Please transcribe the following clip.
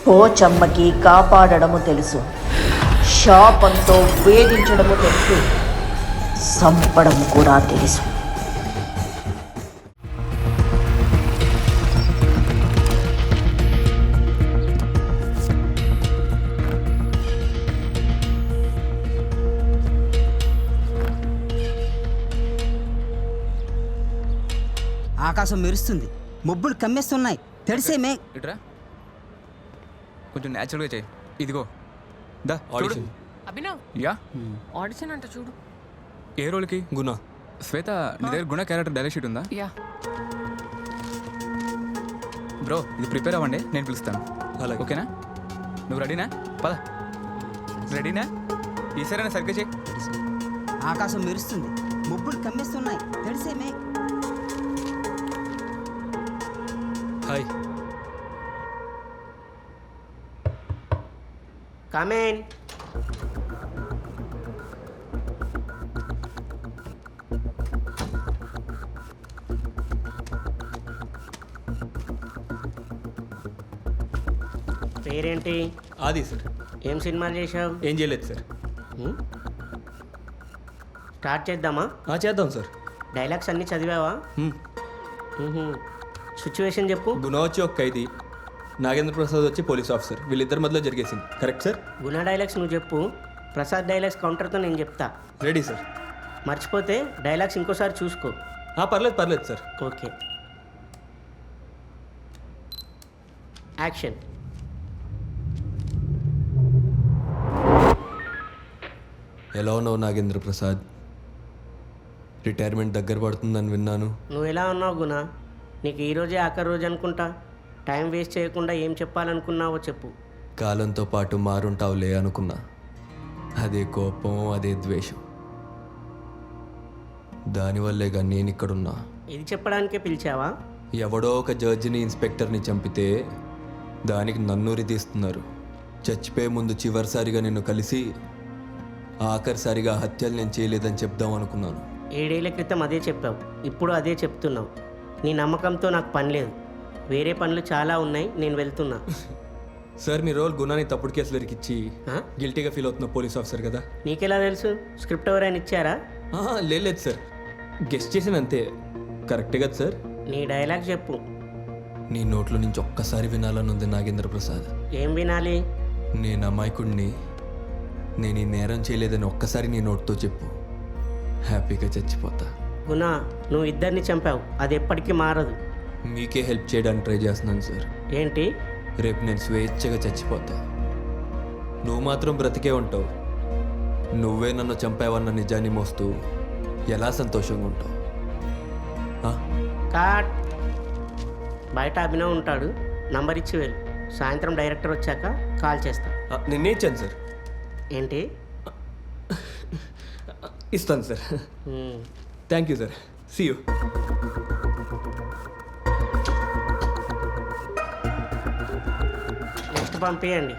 పోచమ్మకి కాపాడడము తెలుసు, శాపంతో వేధించడము తెలుసు, సంపడం కూడా తెలుసు. ఆకాశం మెరుస్తుంది, మబ్బులు కమ్మేస్తున్నాయి, తడిసేమే. ఇట్రా కొంచెం న్యాచురల్గా చేయి. ఇదిగో దా ఆడిషన్. అభినవ్ యా ఆడిషన్ అంట చూడు. ఏ రోల్కి? గుణ. శ్వేత నీ దగ్గర గుణ క్యారెక్టర్ డైరెక్ట్ షీట్ ఉందా? యా బ్రో ఇది ప్రిపేర్ అవ్వండి, నేను పిలుస్తాను. అలాగే. ఓకేనా? నువ్వు రెడీనా? పద. రెడీనా? ఈసారైనా సరిగ్గా చేయి. ఆకాశం మెరుస్తుంది, మబ్బులు కమ్మేస్తున్నాయి, తడిసేమే. హాయ్. కమేన్. పేరేంటి? ఆది సార్. ఏం సినిమాలు చేసావు? ఏం చేయలేదు సార్. స్టార్ట్ చేద్దామా? చేద్దాం సార్. డైలాగ్స్ అన్నీ చదివావా? సిచ్యువేషన్ చెప్పు. గుణ వచ్చి ఒక ఖైదీ, నాగేంద్ర ప్రసాద్ వచ్చి పోలీస్ ఆఫీసర్, వీళ్ళిద్దరి మధ్యలో జరిగేసింది. Correct sir? గుణ డైలాగ్స్ నువ్వు చెప్పు, ప్రసాద్ డైలాగ్స్ కౌంటర్తో నేను చెప్తా. Ready sir. మర్చిపోతే డైలాగ్స్ ఇంకోసారి చూసుకో. పర్లేదు పర్లేదు సార్. Okay, action. ఎలా ఉన్నావు నాగేంద్ర ప్రసాద్? రిటైర్మెంట్ దగ్గర పడుతుందని విన్నాను. నువ్వు ఎలా ఉన్నావు గుణ? నీకు ఈరోజే ఆఖరి రోజు అనుకుంటా. టైం వేస్ట్ చేయకుండా ఏం చెప్పాలనుకున్నావో చెప్పు. కాలంతో పాటు మారుంటావులే అనుకున్నా. అదే కోపం, అదే ద్వేషం, దానివల్లేగా నేను ఇక్కడున్నా. ఇది చెప్పడానికే పిలిచావా? ఎవడో ఒక జడ్జిని, ఇన్స్పెక్టర్ని చంపితే దానికి నన్నూరి తీస్తున్నారు. చచ్చిపోయే ముందు చివరిసారిగా నిన్ను కలిసి ఆఖరిసారిగా హత్యలు నేను చేయలేదని చెప్దాం అనుకున్నాను. 7 ఏళ్ల క్రితం అదే చెప్పావు, ఇప్పుడు అదే చెప్తున్నావు. నీ నమ్మకంతో నాకు పని లేదు, వేరే పనులు చాలా ఉన్నాయి, నేను వెళ్తున్నా. సార్ మీ రోల్ గుణాన్ని తప్పుడు కేసులు ఇరికిచ్చి ఆ? గిల్టీగా ఫీల్ అవుతున్న పోలీస్ ఆఫీసర్ కదా. నీకెలా తెలుసు? స్క్రిప్ట్ ఎవరైనా ఇచ్చారా? లేదు సార్, గెస్ట్ చేసిన అంతే. కరెక్టే కదా సార్? నీ డైలాగ్ చెప్పు. నీ నోట్లో నుంచి ఒక్కసారి వినాలని ఉంది నాగేంద్ర ప్రసాద్. ఏం వినాలి? నేను అమాయకుడిని, నేను ఈ నేరం చేయలేదని ఒక్కసారి నీ నోట్తో చెప్పు, హ్యాపీగా చచ్చిపోతా. గుణ, నువ్వు ఇద్దరిని చంపావు, అది ఎప్పటికీ మారదు. మీకే హెల్ప్ చేయడానికి ట్రై చేస్తున్నాను సార్. ఏంటి? రేపు నేను స్వేచ్ఛగా చచ్చిపోతా, నువ్వు మాత్రం బ్రతికే ఉంటావు. నువ్వే నన్ను చంపావన్న నిజాన్ని మోస్తూ ఎలా సంతోషంగా ఉంటావు? కాట్. బయట అభినవ్ ఉంటాడు, నంబర్ ఇచ్చి వెళ్ళు. సాయంత్రం డైరెక్టర్ వచ్చాక కాల్ చేస్తా. నిన్నే ఇచ్చాను సార్. ఏంటి? ఇస్తాను sir. Thank you sir. See you. Next పంపించండి.